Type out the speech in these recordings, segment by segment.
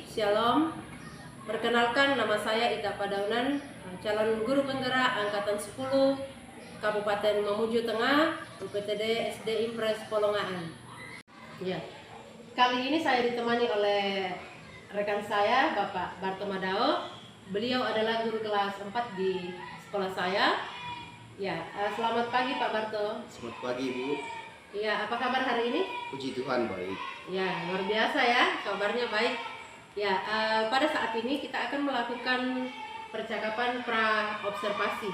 Shalom. Perkenalkan, nama saya Ita Padaunan, calon guru penggerak angkatan 10 Kabupaten Mamuju Tengah, UPTD SD Impres Polongaan. Ya. Kali ini saya ditemani oleh rekan saya, Bapak Barto Madao. Beliau adalah guru kelas 4 di sekolah saya. Ya, selamat pagi Pak Barto. Selamat pagi Bu. Ya, apa kabar hari ini? Puji Tuhan baik. Ya, luar biasa ya, kabarnya baik. Ya, pada saat ini kita akan melakukan percakapan pra-observasi.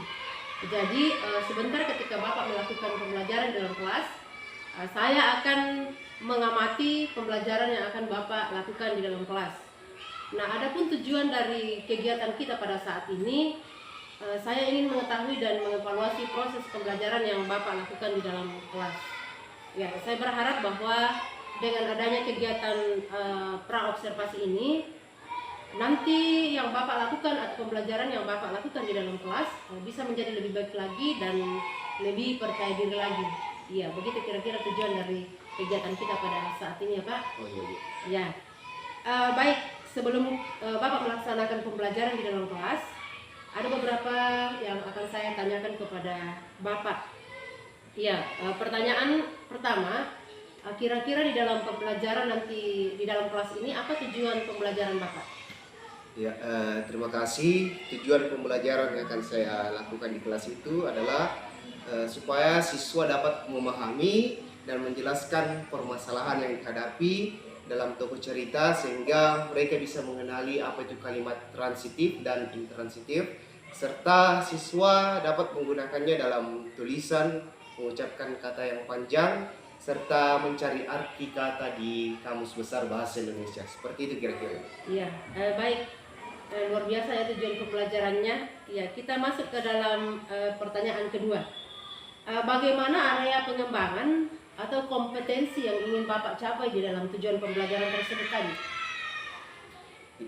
Jadi, sebentar ketika Bapak melakukan pembelajaran dalam kelas, saya akan mengamati pembelajaran yang akan Bapak lakukan di dalam kelas. Nah, adapun tujuan dari kegiatan kita pada saat ini, saya ingin mengetahui dan mengevaluasi proses pembelajaran yang Bapak lakukan di dalam kelas. Ya, saya berharap bahwa dengan adanya kegiatan pra-observasi ini, nanti yang Bapak lakukan atau pembelajaran yang Bapak lakukan di dalam kelas bisa menjadi lebih baik lagi dan lebih percaya diri lagi. Iya, begitu kira-kira tujuan dari kegiatan kita pada saat ini ya Pak. Oh iya Bu. Ya, baik. Sebelum Bapak melaksanakan pembelajaran di dalam kelas, ada beberapa yang akan saya tanyakan kepada Bapak. Iya, pertanyaan pertama, kira-kira di dalam pembelajaran nanti di dalam kelas ini apa tujuan pembelajaran Bapak? Ya, terima kasih. Tujuan pembelajaran yang akan saya lakukan di kelas itu adalah supaya siswa dapat memahami dan menjelaskan permasalahan yang dihadapi dalam tokoh cerita sehingga mereka bisa mengenali apa itu kalimat transitif dan intransitif, serta siswa dapat menggunakannya dalam tulisan, mengucapkan kata yang panjang, serta mencari arti kata di Kamus Besar Bahasa Indonesia. Seperti itu kira-kira. Iya, baik. Luar biasa ya tujuan pembelajarannya. Ya, kita masuk ke dalam pertanyaan kedua. Bagaimana area pengembangan atau kompetensi yang ingin Bapak capai di dalam tujuan pembelajaran tersebut tadi?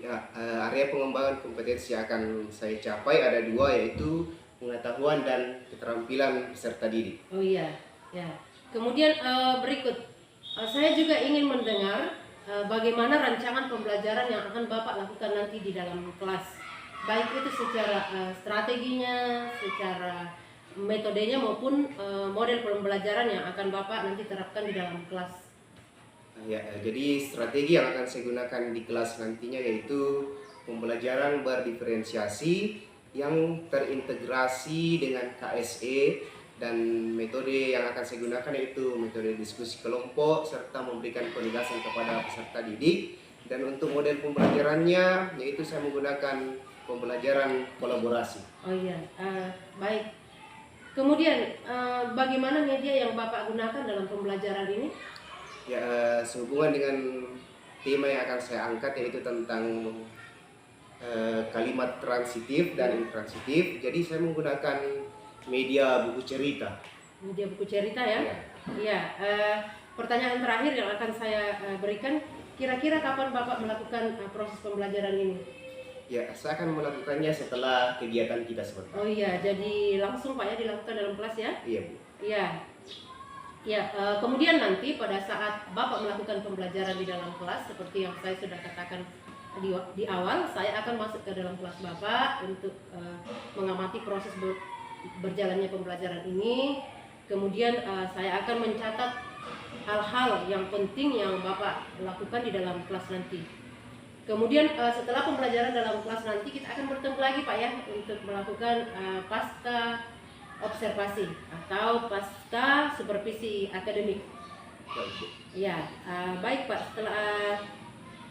Ya, area pengembangan kompetensi yang akan saya capai ada dua, yaitu pengetahuan dan keterampilan peserta didik. Oh iya, ya. Kemudian berikut, saya juga ingin mendengar bagaimana rancangan pembelajaran yang akan Bapak lakukan nanti di dalam kelas. Baik itu secara strateginya, secara metodenya maupun model pembelajaran yang akan Bapak nanti terapkan di dalam kelas. Ya, jadi strategi yang akan saya gunakan di kelas nantinya yaitu pembelajaran berdiferensiasi yang terintegrasi dengan KSE, dan metode yang akan saya gunakan yaitu metode diskusi kelompok serta memberikan penugasan kepada peserta didik. Dan untuk model pembelajarannya yaitu saya menggunakan pembelajaran kolaborasi. Oh iya, baik. Kemudian bagaimana media yang Bapak gunakan dalam pembelajaran ini? Ya, sehubungan dengan tema yang akan saya angkat yaitu tentang kalimat transitif dan intransitif. Jadi saya menggunakan media buku cerita. Media buku cerita ya? Iya. Pertanyaan terakhir yang akan saya berikan, kira-kira kapan Bapak melakukan proses pembelajaran ini? Ya, saya akan melakukannya setelah kegiatan kita seperti. Oh iya, jadi langsung Pak ya dilakukan dalam kelas ya? Iya Bu. Iya. Ya, kemudian nanti pada saat Bapak melakukan pembelajaran di dalam kelas, seperti yang saya sudah katakan di awal, saya akan masuk ke dalam kelas Bapak untuk mengamati proses berjalannya pembelajaran ini. Kemudian saya akan mencatat hal-hal yang penting yang Bapak lakukan di dalam kelas nanti. Kemudian setelah pembelajaran dalam kelas nanti kita akan bertemu lagi Pak ya untuk melakukan pasca observasi atau pasca supervisi akademik. Ya, baik Pak. Setelah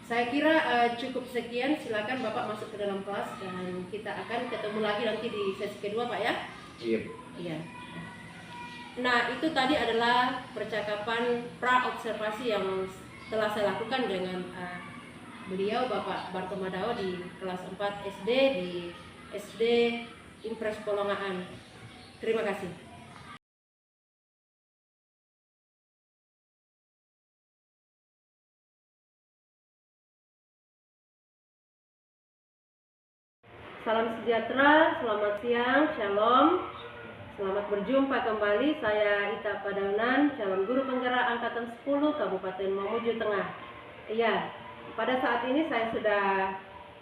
saya kira cukup sekian. Silakan Bapak masuk ke dalam kelas dan kita akan ketemu lagi nanti di sesi kedua Pak ya. Iya Bu. Iya. Nah, itu tadi adalah percakapan pra-observasi yang telah saya lakukan dengan beliau Bapak Barto Madao di kelas 4 SD di SD Impres Polongaan. Terima kasih. Salam sejahtera, selamat siang, shalom. Selamat berjumpa kembali, saya Ita Padaunan, calon guru penggerak angkatan 10 Kabupaten Mamuju Tengah. Iya, pada saat ini saya sudah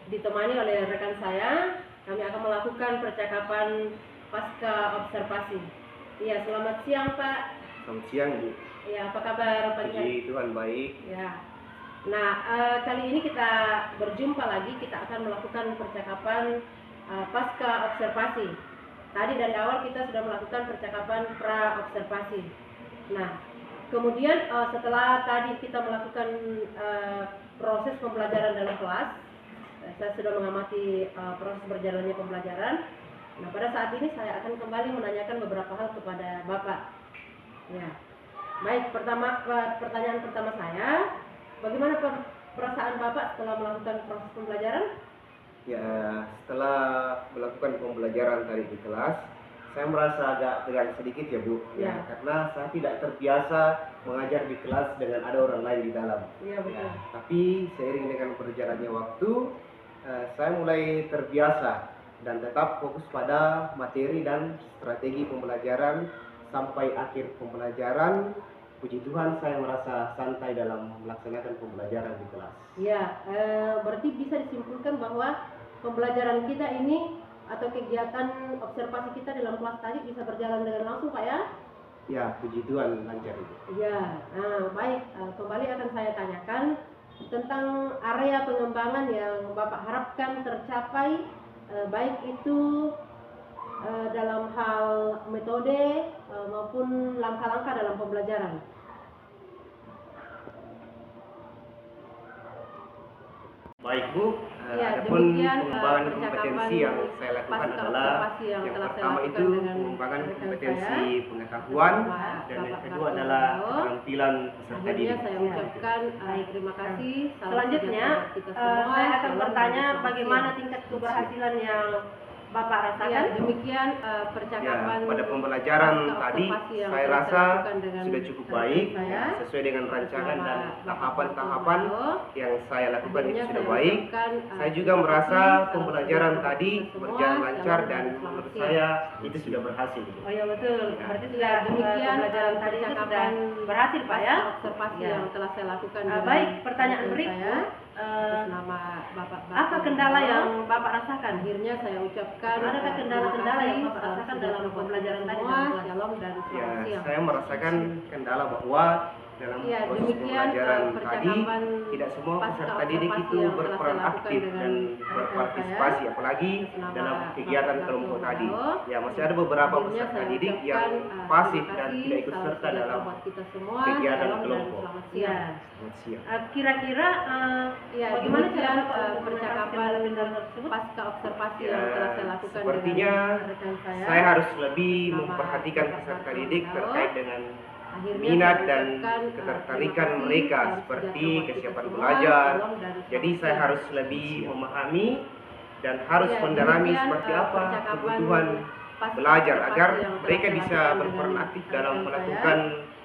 ditemani oleh rekan saya. Kami akan melakukan percakapan pasca observasi. Iya, selamat siang Pak. Selamat siang Bu. Ya, apa kabar Pak? Puji Tuhan baik. Ya. Nah, kali ini kita berjumpa lagi. Kita akan melakukan percakapan pasca observasi. Tadi dari awal kita sudah melakukan percakapan pra observasi. Nah, kemudian setelah tadi kita melakukan proses pembelajaran dalam kelas, saya sudah mengamati proses berjalannya pembelajaran. Nah, pada saat ini saya akan kembali menanyakan beberapa hal kepada Bapak. Ya, baik. Pertanyaan pertama saya, bagaimana perasaan Bapak setelah melakukan proses pembelajaran? Ya, setelah melakukan pembelajaran tadi di kelas, saya merasa agak tegang sedikit ya Bu. Ya. Karena saya tidak terbiasa mengajar di kelas dengan ada orang lain di dalam. Iya, betul. Ya, tapi seiring dengan berjalannya waktu, saya mulai terbiasa dan tetap fokus pada materi dan strategi pembelajaran sampai akhir pembelajaran. Puji Tuhan, saya merasa santai dalam melaksanakan pembelajaran di kelas. Ya, berarti bisa disimpulkan bahwa pembelajaran kita ini atau kegiatan observasi kita dalam kelas tadi bisa berjalan dengan langsung, Pak ya? Ya, puji Tuhan lancar itu. Ya, baik. Kembali akan saya tanyakan tentang area pengembangan yang Bapak harapkan tercapai, baik itu dalam hal metode maupun langkah-langkah dalam pembelajaran. Baik Bu, Ya, adapun demikian pengembangan percakapan kompetensi yang saya lakukan pasca adalah observasi yang yang telah saya pertama lakukan itu dengan pengembangan rekan kompetensi saya pengetahuan bersama dan yang Bapak kedua Marco adalah Rio. keterampilan peserta Akhirnya didik. saya ucapkan terima kasih. Salam Selanjutnya, sejahtera kita semua. saya akan Salam bertanya dan bagaimana selamat tingkat keberhasilan yang Bapak siang. rasakan. Ya, demikian Ya, percakapan pada pembelajaran pasca tadi observasi yang saya telah rasa lakukan dengan sudah cukup rekan baik saya sesuai dengan rancangan bersama dan Bapak tahapan-tahapan Marco Rio. yang saya lakukan itu Akhirnya sudah saya baik. ucapkan, Saya juga terima merasa kasih. Salam pembelajaran sejahtera tadi kita semua. berjalan lancar Salam dan selamat menurut siang. saya itu sudah berhasil. Oh ya betul, Ya. berarti Ya, sudah demikian pembelajaran tadi itu sudah percakapan berhasil Pak ya. pasca observasi Ya. yang telah saya lakukan. Baik, dengan pertanyaan rekan berikut. saya, eh, bersama Bapak apa kendala yang Bapak rasakan? akhirnya saya ucapkan Adakah kendala-kendala yang Bapak salam rasakan sejahtera dalam buat pembelajaran kita tadi semua. dalam kelas? Shalom dan Ya, selamat siang. saya merasakan kendala bahwa dalam Ya, proses demikian pembelajaran tadi percakapan tidak semua pasca peserta didik observasi itu yang telah berperan saya lakukan aktif dengan dan rekan berpartisipasi saya, apalagi bersama dalam Bapak kegiatan Marco kelompok tadi. Rio. Ya, masih ada beberapa Akhirnya peserta saya didik ucapkan, yang pasif terima dan kasih, tidak ikut salam serta sejahtera dalam buat kita semua. kegiatan Shalom dan kelompok. selamat Ya. siang. Selamat siang. Kira-kira Ya, bagaimana demikian cara Bapak untuk percakapan kendala-kendala tersebut? pasca observasi Ya, yang telah saya lakukan sepertinya dengan rekan saya harus lebih bersama memperhatikan Bapak peserta Marco didik Rio. terkait dengan Akhirnya minat saya dan ucapkan, ketertarikan terima kasih, mereka salam seperti sejahtera buat kita kesiapan semua. belajar. Shalom dan Jadi selamat saya siang. harus lebih memahami dan harus Ya, mendalami demikian, seperti apa percakapan kebutuhan pasca belajar observasi agar yang telah mereka saya bisa lakukan berperan dengan aktif rekan dalam saya melakukan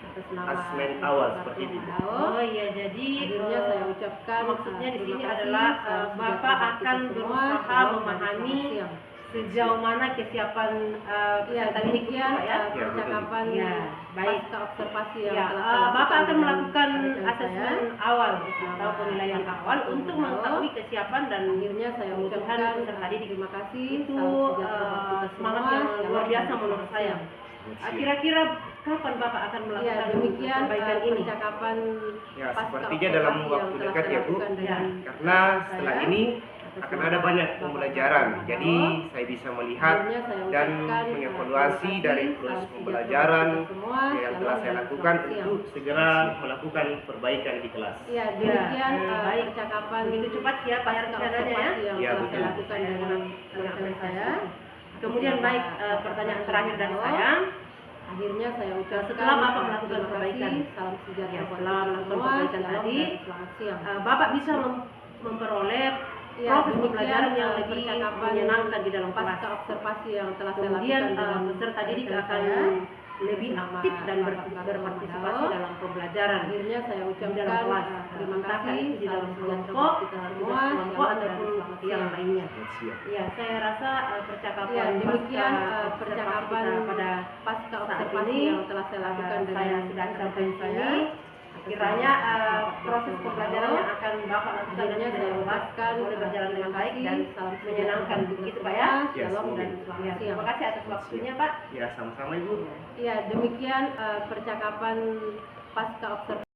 atas nama asesmen Bapak awal Marco seperti itu. Rio. Oh iya, jadi Akhirnya saya ucapkan maksudnya di terima sini kasih, adalah salam sejahtera Bapak buat kita akan semua. berusaha Shalom dan memahami selamat siang. sejauh mana kesiapan Ya, peserta didik demikian Pak ya. Ya, percakapan Ya, baik. pasca observasi yang Ya, telah saya lakukan Bapak akan dengan melakukan rekan asesmen saya. awal Bersama atau penilaian Bapak awal Marco untuk Rio. mengetahui kesiapan dan Akhirnya saya kebutuhan ucapkan peserta didik. terima kasih. Itu Salam sejahtera buat kita semangat semua. yang Shalom luar dan biasa selamat menurut saya. siang. Selamat siang. Kira-kira kapan Bapak akan Ya, melakukan demikian perbaikan ini? percakapan Ya, pasca sepertinya dalam observasi waktu yang telah dekat saya ya Bu, lakukan dengan karena rekan setelah saya. ini Atas akan nama ada banyak Bapak pembelajaran. Marco Jadi Rio. saya bisa melihat Akhirnya saya dan ucapkan, mengevaluasi terima dari kasih, proses salam pembelajaran sejahtera buat kita semua. yang Shalom telah saya dan lakukan selamat siang. untuk segera melakukan perbaikan di kelas. Ya, demikian baik. percakapan Begitu cepat ya Pak pasca rencananya ya. observasi yang Ya, telah betul. saya lakukan dengan rekan saya. Kemudian baik, pertanyaan terakhir dari saya. Akhirnya saya ucapkan Setelah Bapak melakukan terima perbaikan. kasih, salam sejahtera Ya, buat setelah kita melakukan semua. perbaikan Shalom tadi, dan selamat siang. Bapak bisa memperoleh Ya, proses demikian, pembelajaran yang lebih percakapan menyenangkan di dalam kelas. pasca observasi yang telah saya Kemudian lakukan dengan peserta didik rekan akan saya. lebih bersama aktif dan Bapak Marco berpartisipasi Rio. dalam pembelajaran. Akhirnya saya Di ucapkan dalam kelas, terima entah kasih itu di dalam salam sejahtera kelompok, buat kita semua. tugas kelompok Shalom dan ataupun selamat yang siang. lainnya. Selamat siang. Ya, saya rasa percakapan Ya, demikian pasca percakapan kita pada pasca saat observasi ini, yang telah saya lakukan dengan saya sudah rekan sampai saya. sini. Kiranya proses pembelajaran yang akan Bapak lakukan Akhirnya saya dengan ucapkan boleh berjalan dengan baik dan salam menyenangkan begitu Pak ya. Ya, Shalom semoga. dan selamat Ya, siang. terima kasih atas waktunya Pak. Ya, sama-sama Ibu. Ya, demikian percakapan pasca observasi